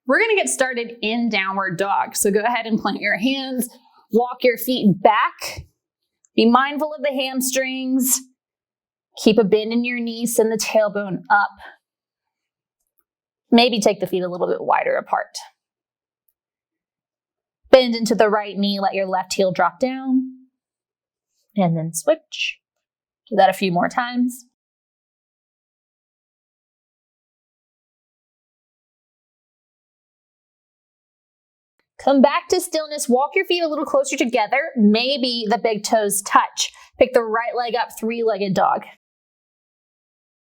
we're gonna get started in downward dog. So go ahead and plant your hands, walk your feet back, be mindful of the hamstrings, keep a bend in your knees, send the tailbone up. Maybe take the feet a little bit wider apart. Bend into the right knee, let your left heel drop down, and then switch. Do that a few more times. Come back to stillness, walk your feet a little closer together, maybe the big toes touch. Pick the right leg up, three-legged dog.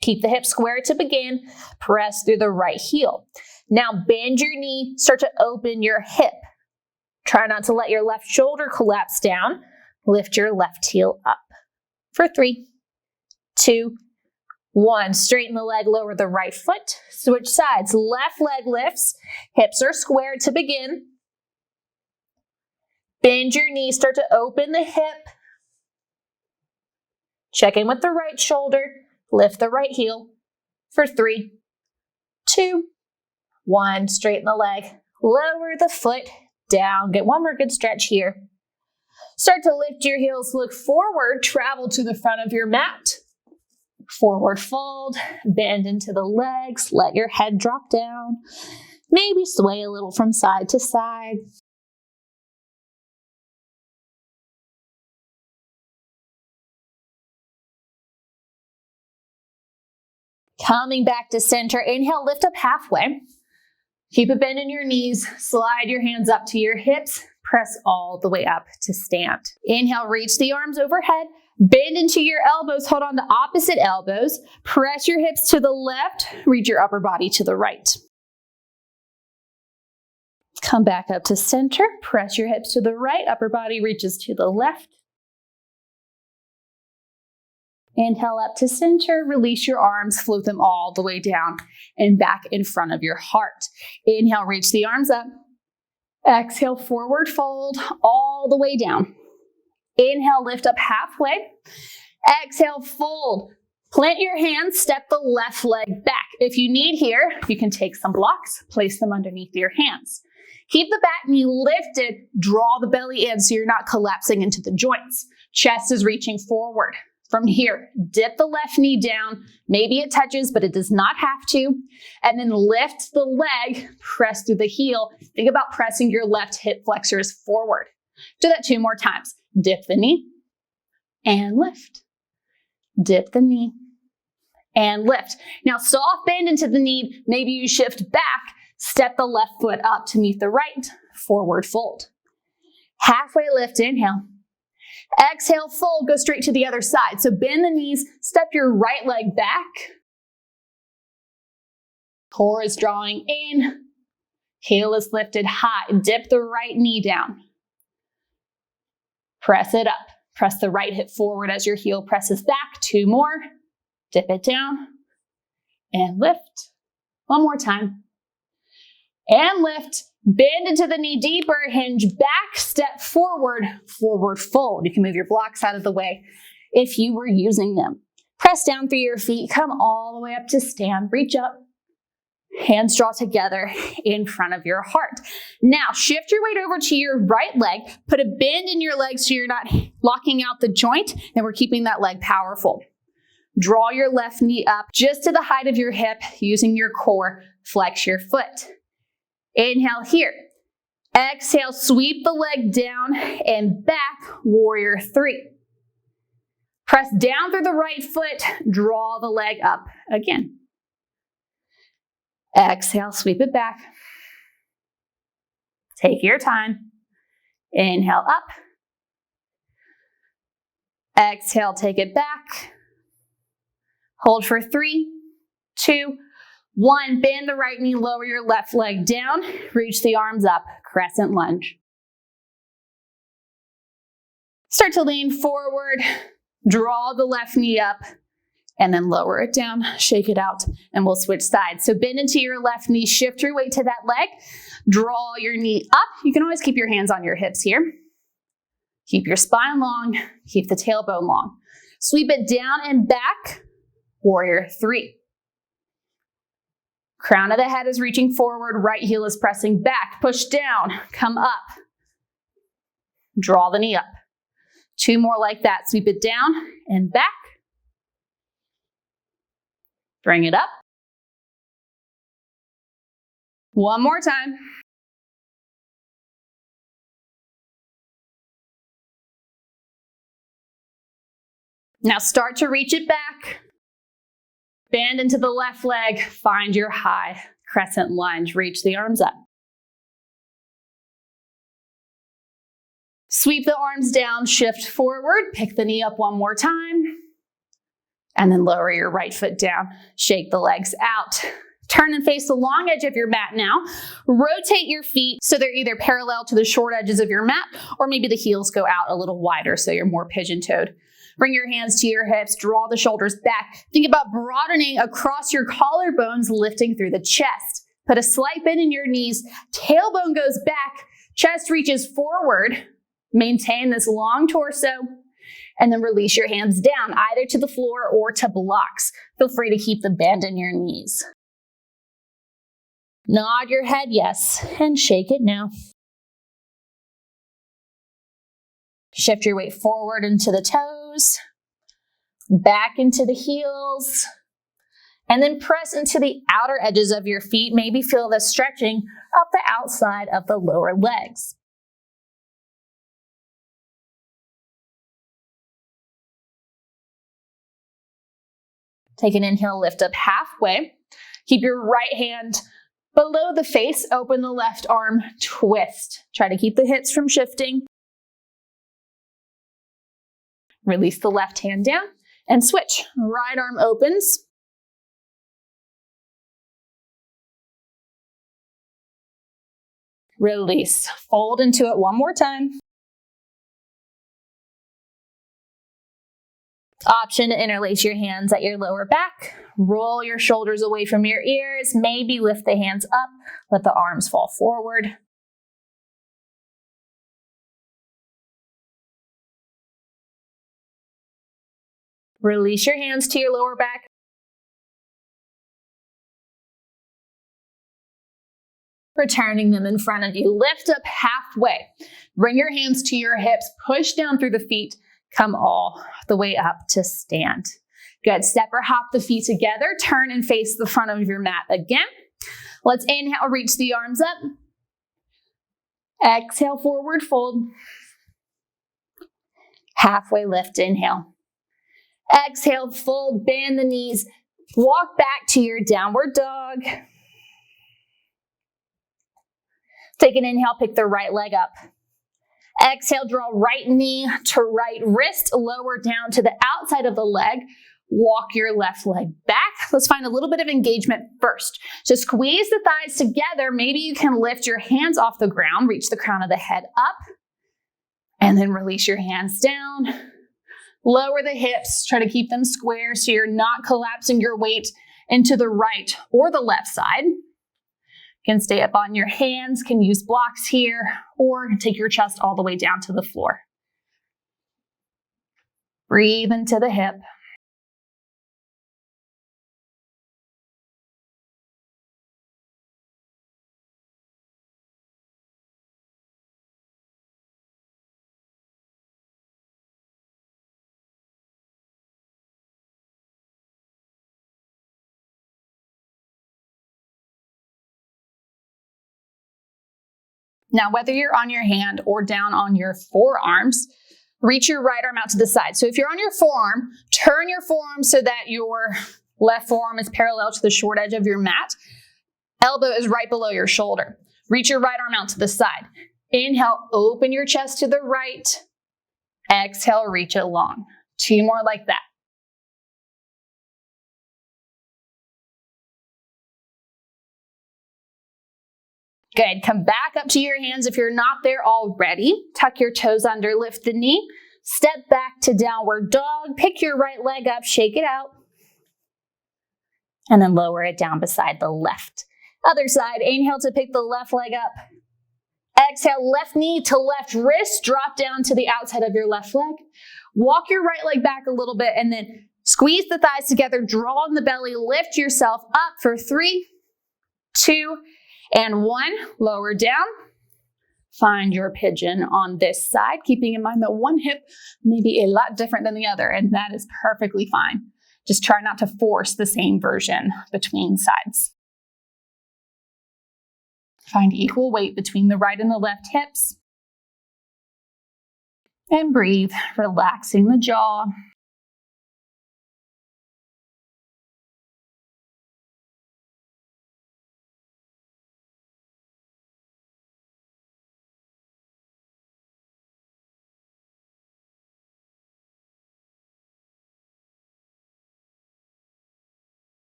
Keep the hips square to begin, press through the right heel. Now bend your knee, start to open your hip. Try not to let your left shoulder collapse down. Lift your left heel up. For 3, 2, 1. Straighten the leg, lower the right foot. Switch sides. Left leg lifts. Hips are square to begin. Bend your knee, start to open the hip. Check in with the right shoulder. Lift the right heel. For 3, 2, 1. Straighten the leg, lower the foot down. Get one more good stretch here. Start to lift your heels, look forward, travel to the front of your mat. Forward fold, bend into the legs, let your head drop down. Maybe sway a little from side to side. Coming back to center, inhale, lift up halfway. Keep a bend in your knees, slide your hands up to your hips, press all the way up to stand. Inhale, reach the arms overhead, bend into your elbows, hold on to opposite elbows, press your hips to the left, reach your upper body to the right. Come back up to center, press your hips to the right, upper body reaches to the left. Inhale up to center, release your arms, float them all the way down and back in front of your heart. Inhale, reach the arms up. Exhale, forward fold all the way down. Inhale, lift up halfway. Exhale, fold. Plant your hands, step the left leg back. If you need here, you can take some blocks, place them underneath your hands. Keep the back knee lifted, draw the belly in so you're not collapsing into the joints. Chest is reaching forward. From here, dip the left knee down. Maybe it touches, but it does not have to. And then lift the leg, press through the heel. Think about pressing your left hip flexors forward. Do that 2 more times. Dip the knee and lift. Dip the knee and lift. Now soft bend into the knee. Maybe you shift back, step the left foot up to meet the right. Forward fold. Halfway lift, inhale. Exhale, fold, go straight to the other side. So bend the knees, step your right leg back. Core is drawing in. Heel is lifted high. Dip the right knee down. Press it up. Press the right hip forward as your heel presses back. 2 more. Dip it down and lift. 1 more time. And lift. Bend into the knee deeper, hinge back, step forward, forward fold. You can move your blocks out of the way if you were using them. Press down through your feet, come all the way up to stand, reach up, hands draw together in front of your heart. Now shift your weight over to your right leg, put a bend in your leg so you're not locking out the joint, and we're keeping that leg powerful. Draw your left knee up just to the height of your hip, using your core, flex your foot. Inhale here. Exhale, sweep the leg down and back, warrior 3. Press down through the right foot, draw the leg up again. Exhale, sweep it back. Take your time. Inhale up. Exhale, take it back. Hold for 3, 2, 1, bend the right knee, lower your left leg down, reach the arms up, crescent lunge. Start to lean forward, draw the left knee up, and then lower it down, shake it out, and we'll switch sides. So bend into your left knee, shift your weight to that leg, draw your knee up. You can always keep your hands on your hips here. Keep your spine long, keep the tailbone long. Sweep it down and back, warrior 3. Crown of the head is reaching forward, right heel is pressing back. Push down, come up. Draw the knee up. 2 more like that. Sweep it down and back. Bring it up. 1 more time. Now start to reach it back. Bend into the left leg. Find your high crescent lunge. Reach the arms up. Sweep the arms down, shift forward, pick the knee up 1 more time, and then lower your right foot down. Shake the legs out. Turn and face the long edge of your mat now. Rotate your feet so they're either parallel to the short edges of your mat, or maybe the heels go out a little wider so you're more pigeon-toed. Bring your hands to your hips, draw the shoulders back. Think about broadening across your collarbones, lifting through the chest. Put a slight bend in your knees, tailbone goes back, chest reaches forward. Maintain this long torso, and then release your hands down, either to the floor or to blocks. Feel free to keep the bend in your knees. Nod your head yes, and shake it now. Shift your weight forward into the toes, back into the heels, and then press into the outer edges of your feet. Maybe feel the stretching up the outside of the lower legs. Take an inhale, lift up halfway. Keep your right hand below the face, open the left arm, twist. Try to keep the hips from shifting. Release the left hand down and switch. Right arm opens. Release. Fold into it 1 more time. Option to interlace your hands at your lower back. Roll your shoulders away from your ears. Maybe lift the hands up. Let the arms fall forward. Release your hands to your lower back. Returning them in front of you. Lift up halfway. Bring your hands to your hips. Push down through the feet. Come all the way up to stand. Good. Step or hop the feet together. Turn and face the front of your mat again. Let's inhale, reach the arms up. Exhale, forward fold. Halfway lift, inhale. Exhale, fold, bend the knees. Walk back to your downward dog. Take an inhale, pick the right leg up. Exhale, draw right knee to right wrist, lower down to the outside of the leg. Walk your left leg back. Let's find a little bit of engagement first. So squeeze the thighs together. Maybe you can lift your hands off the ground, reach the crown of the head up, and then release your hands down. Lower the hips, try to keep them square so you're not collapsing your weight into the right or the left side. You can stay up on your hands, can use blocks here, or take your chest all the way down to the floor. Breathe into the hip. Now, whether you're on your hand or down on your forearms, reach your right arm out to the side. So if you're on your forearm, turn your forearm so that your left forearm is parallel to the short edge of your mat. Elbow is right below your shoulder. Reach your right arm out to the side. Inhale, open your chest to the right. Exhale, reach it long. 2 more like that. Good. Come back up to your hands if you're not there already. Tuck your toes under, lift the knee. Step back to downward dog. Pick your right leg up, shake it out. And then lower it down beside the left. Other side, inhale to pick the left leg up. Exhale, left knee to left wrist. Drop down to the outside of your left leg. Walk your right leg back a little bit and then squeeze the thighs together. Draw in the belly. Lift yourself up for 3, 2, and 1. Lower down. Find your pigeon on this side, keeping in mind that one hip may be a lot different than the other, and that is perfectly fine. Just try not to force the same version between sides. Find equal weight between the right and the left hips. And breathe, relaxing the jaw.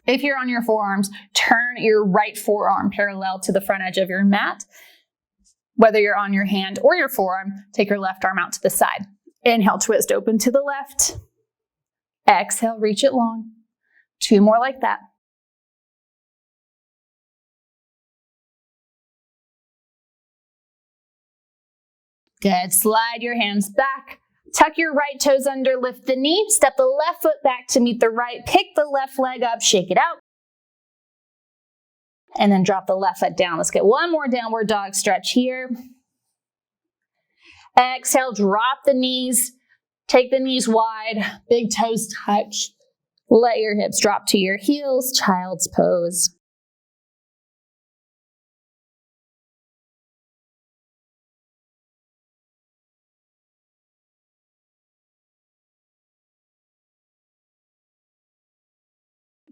If you're on your forearms, turn your right forearm parallel to the front edge of your mat. Whether you're on your hand or your forearm, take your left arm out to the side. Inhale, twist open to the left. Exhale, reach it long. 2 more like that. Good. Slide your hands back. Tuck your right toes under, lift the knee, step the left foot back to meet the right, pick the left leg up, shake it out, and then drop the left foot down. Let's get one more downward dog stretch here. Exhale, drop the knees, take the knees wide, big toes touch. Let your hips drop to your heels, child's pose.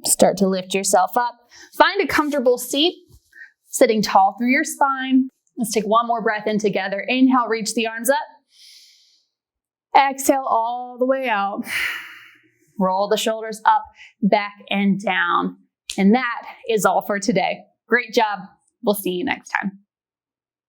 Start to lift yourself up. Find a comfortable seat, sitting tall through your spine. Let's take one more breath in together. Inhale, reach the arms up. Exhale all the way out. Roll the shoulders up, back, and down. And that is all for today. Great job. We'll see you next time.